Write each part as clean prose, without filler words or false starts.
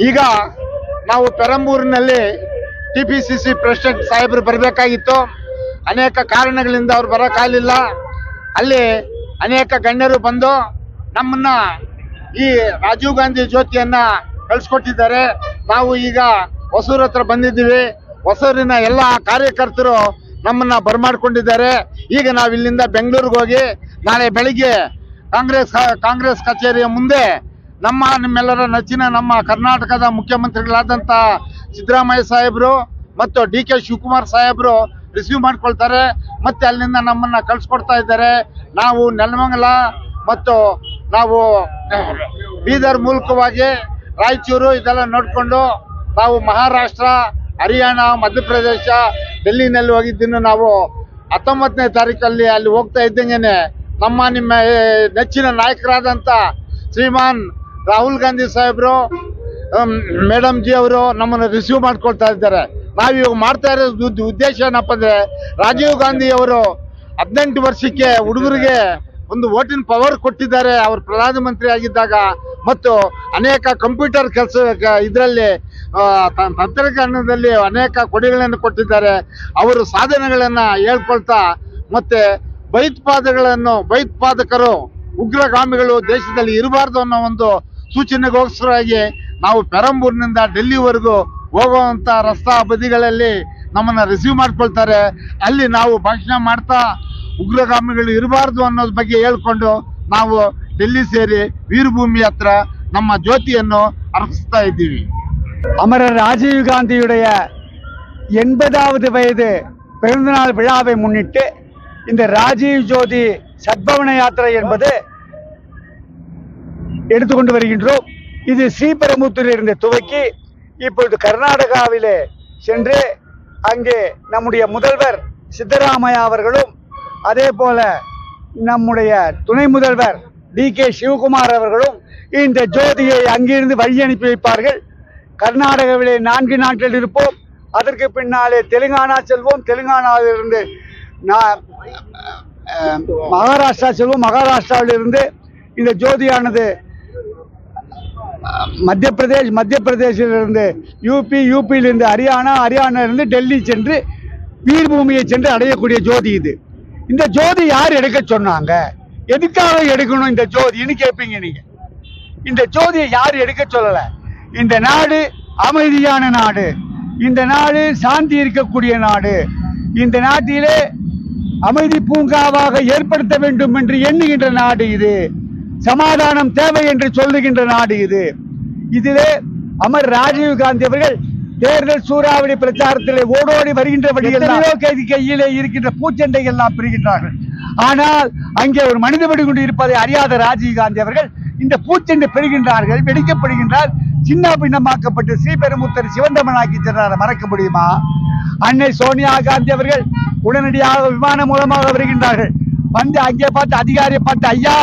ಈಗ ನಾವು ಪೆರಂಬೂರಿನಲ್ಲಿ TPCC president ಸಾಹೇಬರು ಬರಬೇಕಾಗಿತ್ತು. ಅನೇಕ ಕಾರಣಗಳಿಂದ ಅವ್ರು ಬರೋಕ್ಕಾಗಲಿಲ್ಲ. ಅಲ್ಲಿ ಅನೇಕ ಗಣ್ಯರು ಬಂದು ನಮ್ಮನ್ನ ಈ ರಾಜೀವ್ ಗಾಂಧಿ ಜ್ಯೋತಿಯನ್ನ ಕಳಿಸ್ಕೊಟ್ಟಿದ್ದಾರೆ. ನಾವು ಈಗ ಹೊಸೂರ್ ಹತ್ರ ಬಂದಿದ್ದೀವಿ. ಹೊಸೂರಿನ ಎಲ್ಲ ಕಾರ್ಯಕರ್ತರು ನಮ್ಮನ್ನ ಬರಮಾಡ್ಕೊಂಡಿದ್ದಾರೆ. ಈಗ ನಾವು ಇಲ್ಲಿಂದ ಬೆಂಗಳೂರಿಗೆ ಹೋಗಿ ನಾಳೆ ಬೆಳಿಗ್ಗೆ ಕಾಂಗ್ರೆಸ್ ಕಚೇರಿಯ ಮುಂದೆ ನಿಮ್ಮೆಲ್ಲರ ನೆಚ್ಚಿನ ನಮ್ಮ ಕರ್ನಾಟಕದ ಮುಖ್ಯಮಂತ್ರಿಗಳಾದಂಥ ಸಿದ್ದರಾಮಯ್ಯ ಸಾಹೇಬರು ಮತ್ತು DK ಶಿವಕುಮಾರ್ ಸಾಹೇಬರು ರಿಸೀವ್ ಮಾಡ್ಕೊಳ್ತಾರೆ. ಮತ್ತೆ ಅಲ್ಲಿಂದ ನಮ್ಮನ್ನ ಕಳಿಸ್ಕೊಡ್ತಾ ಇದ್ದಾರೆ. ನಾವು ನೆಲಮಂಗಲ ಮತ್ತು ನಾವು ಬೀದರ್ ಮೂಲಕವಾಗಿ ರಾಯಚೂರು ಇದೆಲ್ಲ ನೋಡಿಕೊಂಡು ನಾವು ಮಹಾರಾಷ್ಟ್ರ, ಹರಿಯಾಣ, ಮಧ್ಯಪ್ರದೇಶ, ಡೆಲ್ಲಿನಲ್ಲಿ ಹೋಗಿದ್ದೀನಿ. ನಾವು 19ನೇ ತಾರೀಕಲ್ಲಿ ಅಲ್ಲಿ ಹೋಗ್ತಾ ಇದ್ದಂಗೆನೆ ನಿಮ್ಮ ನೆಚ್ಚಿನ ನಾಯಕರಾದಂಥ ಶ್ರೀಮಾನ್ ರಾಹುಲ್ ಗಾಂಧಿ ಸಾಹೇಬರು, ಮೇಡಮ್ ಜಿ ಅವರು ನಮ್ಮನ್ನು ರಿಸೀವ್ ಮಾಡ್ಕೊಳ್ತಾ ಇದ್ದಾರೆ. ನಾವಿವಾಗ ಮಾಡ್ತಾ ಇರೋ ಉದ್ದೇಶ ಏನಪ್ಪ ಅಂದರೆ, ರಾಜೀವ್ ಗಾಂಧಿ ಅವರು 18 ವರ್ಷಕ್ಕೆ ಹುಡುಗರಿಗೆ ಒಂದು ವೋಟಿನ ಪವರ್ ಕೊಟ್ಟಿದ್ದಾರೆ ಅವರು ಪ್ರಧಾನಮಂತ್ರಿ ಆಗಿದ್ದಾಗ. ಮತ್ತು ಅನೇಕ ಕಂಪ್ಯೂಟರ್ ಕೆಲಸ ಇದರಲ್ಲಿ ತಂತ್ರಜ್ಞಾನದಲ್ಲಿ ಅನೇಕ ಕೊಡುಗೆಗಳನ್ನು ಕೊಟ್ಟಿದ್ದಾರೆ. ಅವರು ಸಾಧನೆಗಳನ್ನು ಹೇಳ್ಕೊಳ್ತಾ ಮತ್ತೆ ಭಯೋತ್ಪಾದಕರು, ಉಗ್ರಗಾಮಿಗಳು ದೇಶದಲ್ಲಿ ಇರಬಾರ್ದು ಅನ್ನೋ ಒಂದು ಸೂಚನೆಗೋಸ್ಕರವಾಗಿ ನಾವು ಪೆರಂಬೂರಿನಿಂದ ಡೆಲ್ಲಿವರೆಗೂ ಹೋಗುವಂಥ ರಸ್ತಾ ಬದಿಗಳಲ್ಲಿ ನಮ್ಮನ್ನು ರಿಸೀವ್ ಮಾಡ್ಕೊಳ್ತಾರೆ. ಅಲ್ಲಿ ನಾವು ಭಾಷಣ ಮಾಡ್ತಾ ಉಗ್ರಗಾಮಿಗಳು ಇರಬಾರ್ದು ಅನ್ನೋದ್ರ ಬಗ್ಗೆ ಹೇಳ್ಕೊಂಡು ನಾವು ಡೆಲ್ಲಿ ಸೇರಿ வீரபூமி ಹತ್ರ நம்ம ಜ್ಯೋತಿಯನ್ನು ಅರ್ಪಿಸ್ತಾ ಇದ್ದೀವಿ. அமரர் ராஜீவ் காந்தியுடைய 80வது வயது பிறந்தநாள் விழாவை முன்னிட்டு இந்த ராஜீவ் ஜோதி சத்பவன யாத்திரை என்பது எடுத்துக்கொண்டு வருகின்றோம். இது ஸ்ரீபெரும்புத்தூரிலிருந்து துவக்கி இப்பொழுது கர்நாடகாவிலே சென்று அங்கே நம்முடைய முதல்வர் சித்தராமையா அவர்களும் அதே போல நம்முடைய துணை முதல்வர் DK சிவகுமார் அவர்களும் இந்த ஜோதியை அங்கிருந்து வழி அனுப்பி வைப்பார்கள். கர்நாடகாவிலே 4 நாட்கள் இருப்போம். அதற்கு பின்னாலே தெலுங்கானா செல்வோம். தெலுங்கானாவிலிருந்து மகாராஷ்டிரா செல்வோம். மகாராஷ்டிராவிலிருந்து இந்த ஜோதியானது மத்திய பிரதேசிலிருந்து யூபியிலிருந்து ஹரியானாவிலிருந்து டெல்லி சென்று வீரபூமியை சென்று அடையக்கூடிய ஜோதி இது. இந்த ஜோதி யார் எடுக்க சொன்னாங்க, எதுக்காக எடுக்கணும் இந்த ஜோதின்னு கேட்பீங்க நீங்க. இந்த ஜோதியை யார் எடுக்க சொல்லல. இந்த நாடு அமைதியான நாடு, இந்த நாடு சாந்தி இருக்கக்கூடிய நாடு, இந்த நாட்டிலே அமைதி பூங்காவாக ஏற்படுத்த வேண்டும் என்று எண்ணுகின்ற நாடு இது. சமாதானம் தேவை என்று சொல்லுகின்ற நாடு இது. இதிலே அமர் ராஜீவ் காந்தி அவர்கள் தேர்தல் சூறாவளி பிரச்சாரத்திலே ஓடோடி வருகின்ற வழியெல்லாம் கையிலே இருக்கின்ற பூச்செண்டைகள் எல்லாம் பெறுகின்றார்கள். ஆனால் அங்கே ஒரு மனித வெடிகுண்டு இருப்பதை அறியாத ராஜீவ் காந்தி அவர்கள் இந்த பூச்செண்டை பெறுகின்றார்கள், வெடிக்கப்படுகின்றார், சின்ன பின்னமாக்கப்பட்டு ஸ்ரீபெரும்புத்தூர் சிவந்தமனாக்கி சென்றார். மறக்க முடியுமா? அன்னை சோனியா காந்தி அவர்கள் உடனடியாக விமானம் மூலமாக வருகின்றார்கள். வந்து அங்கே பார்த்து அதிகாரியை பார்த்து, ஐயா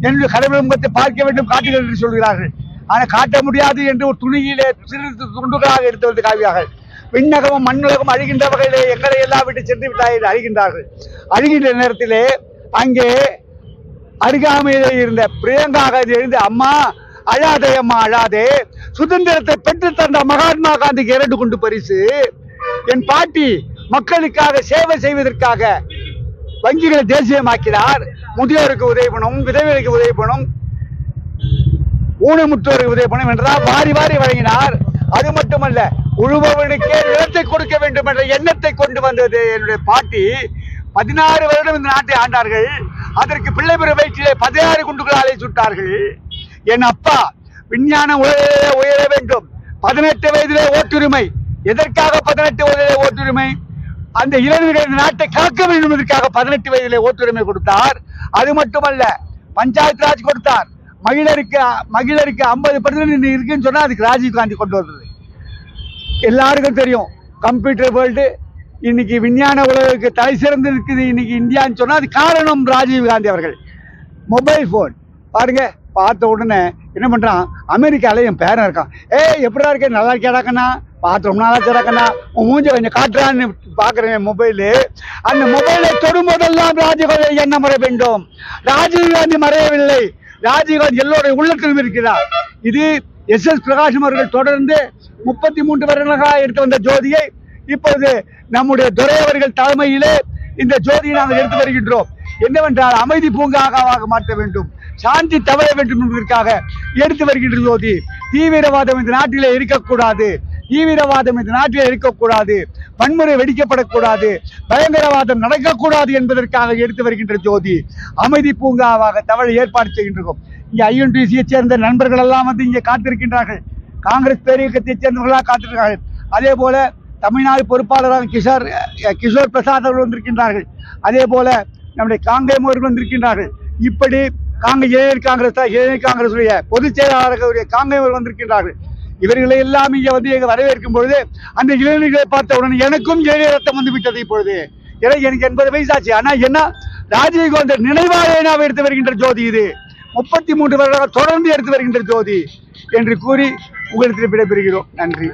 என்னுடைய கடவுள் முகத்தை பார்க்க வேண்டும், காட்டுகள் என்று சொல்கிறார்கள். ஆனால் காட்ட முடியாது என்று ஒரு துணியிலே சிறு துண்டுகளாக எடுத்து வந்து காவியார்கள். விண்ணகமும் மண்ணுலகம் அழிகின்ற வகையிலே எங்களை எல்லாம் விட்டு சென்று விட்டார்கள், அழிகின்றார்கள். அழுகின்ற நேரத்திலே அங்கே அருகாமையிலே இருந்த பிரியங்கா காந்தி எழுந்து, அம்மா அழாதே, அம்மா அழாதே, சுதந்திரத்தை பெற்று தந்த மகாத்மா காந்திக்கு 2 குண்டு பரிசு. என் பாட்டி மக்களுக்காக சேவை செய்வதற்காக வங்கிகளை தேசியமாக்கிறார். முதியோருக்கு உதவி பண்ணும், விதவைகளுக்கு உதவி பண்ணும், ஊனமுற்றோருக்கு உதவி பண்ணும் என்றால் வாரி வாரி வழங்கினார். அது மட்டுமல்ல, உழுபவனுக்கே நிலத்தை கொடுக்க வேண்டும் என்ற எண்ணத்தை கொண்டு வந்தது என்னுடைய பாட்டி. 16 வருடம் இந்த நாட்டை ஆண்டார்கள். அதற்கு பிள்ளை பெற வயிற்றிலே 16 குண்டுகளாலே சுட்டார்கள். என் அப்பா விஞ்ஞானம் உயர வேண்டும், 18 வயதிலே ஓட்டுரிமை. எதற்காக 18 வயதிலே ஓட்டுரிமை? அந்த இளைஞர்கள் இந்த நாட்டை காக்க வேண்டும் என்பதற்காக 18 வயதிலே ஓட்டுரிமை கொடுத்தார். அது மட்டுமல்ல, பஞ்சாயத்து ராஜ் கொடுத்தார். மகிழருக்கு 50% இருக்குன்னு சொன்னா அதுக்கு ராஜீவ் காந்தி கொண்டு வந்தது. எல்லாருக்கும் தெரியும், கம்ப்யூட்டர் வேர்ல்டு இன்னைக்கு விஞ்ஞான உலகுக்கு தலை சிறந்து இருக்குது இன்னைக்கு இந்தியான்னு சொன்னா அது காரணம் ராஜீவ் காந்தி அவர்கள். மொபைல் போன் பாருங்க, பார்த்த உடனே என்ன பண்றான், அமெரிக்கால என் பேரன் இருக்கான், எப்படா இருக்கேன், நல்லா இருக்கியாடாக்கண்ணா, பார்த்தோம் நல்லா இருக்காக்கண்ணா, உன் மூஞ்ச கொஞ்சம் காட்டுறான்னு பாக்குறேன் மொபைலு. அந்த மொபைலை தொடும்போதெல்லாம் ராஜீவ் என்ன மறைய வேண்டும். ராஜீவ் காந்தி மறையவில்லை, ராஜீவ் காந்தி எல்லோருடைய உள்ளத்திலும் இருக்கிறார். இது எஸ் பிரகாசம் அவர்கள் தொடர்ந்து 33 வருடங்களாக எடுத்து வந்த ஜோதியை இப்போது நம்முடைய துரை அவர்கள் தலைமையிலே இந்த ஜோதியை நாங்கள் எடுத்து வருகின்றோம். என்னவென்றால் அமைதி பூங்காவாக மாற்ற வேண்டும், சாந்தி தவழ வேண்டும் என்பதற்காக எடுத்து வருகின்ற ஜோதி. தீவிரவாதம் இந்த நாட்டிலே இருக்கக்கூடாது, தீவிரவாதம் இந்த நாட்டிலே இருக்கக்கூடாது, வன்முறை வெடிக்கப்படக்கூடாது, பயங்கரவாதம் நடக்கக்கூடாது என்பதற்காக எடுத்து வருகின்ற ஜோதி அமைதி பூங்காவாக தவழ ஏற்பாடு செய்கின்றோம். இங்கே ஐஎன்டிசியை சேர்ந்த நண்பர்கள் எல்லாம் வந்து இங்கே காத்திருக்கின்றார்கள். காங்கிரஸ் பேரியக்கத்தை சேர்ந்தவர்களாக காத்திருக்கிறார்கள். அதே போல தமிழ்நாடு பொறுப்பாளராக கிஷோர் பிரசாத் அவர்கள் வந்திருக்கின்றார்கள். அதே போல நம்முடைய காங்கேயம் அவர்கள் வந்திருக்கின்றார்கள். இப்படி இளைஞர் காங்கிரசுடைய பொதுச் செயலாளர்களுடைய காங்கேயம் அவர்கள் வந்திருக்கின்றார்கள். இவர்களை எல்லாம் இங்கே வந்து எங்க வரவேற்கும் பொழுது அந்த இளைஞர்களை பார்த்தவுடன் எனக்கும் இளைஞர் ரத்தம் வந்து விட்டது. இப்பொழுது எனக்கு 80 வயசாச்சு. ஆனா என்ன ராஜீவ்காந்தி நினைவாக நாம் எடுத்து வருகின்ற ஜோதி இது 33 வருடமாக தொடர்ந்து எடுத்து வருகின்ற ஜோதி என்று கூறி உங்களிடத்தில் விடைபெறுகிறோம். நன்றி.